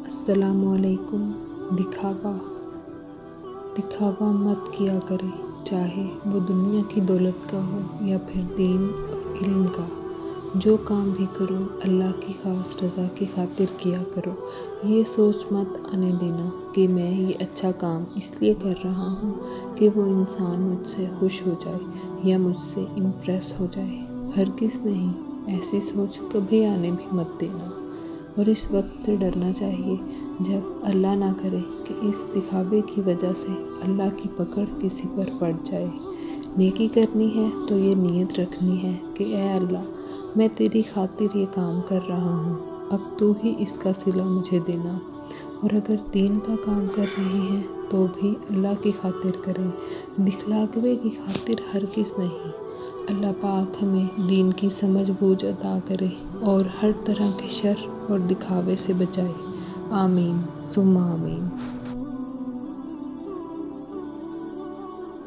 السلام علیکم۔ دکھاوا مت کیا کرے، چاہے وہ دنیا کی دولت کا ہو یا پھر دین اور علم کا۔ جو کام بھی کرو اللہ کی خاص رضا کی خاطر کیا کرو۔ یہ سوچ مت آنے دینا کہ میں یہ اچھا کام اس لیے کر رہا ہوں کہ وہ انسان مجھ سے خوش ہو جائے یا مجھ سے امپریس ہو جائے۔ ہرگز نہیں، ایسی سوچ کبھی آنے بھی مت دینا۔ اور اس وقت سے ڈرنا چاہیے جب اللہ نہ کرے کہ اس دکھاوے کی وجہ سے اللہ کی پکڑ کسی پر پڑ جائے۔ نیکی کرنی ہے تو یہ نیت رکھنی ہے کہ اے اللہ، میں تیری خاطر یہ کام کر رہا ہوں، اب تو ہی اس کا صلہ مجھے دینا۔ اور اگر دین کا کام کر رہے ہیں تو بھی اللہ کی خاطر کریں، دکھلاوے کی خاطر ہرگز نہیں۔ اللہ پاک ہمیں دین کی سمجھ بوجھ عطا کرے اور ہر طرح کے شر اور دکھاوے سے بچائے۔ آمین ثم آمین۔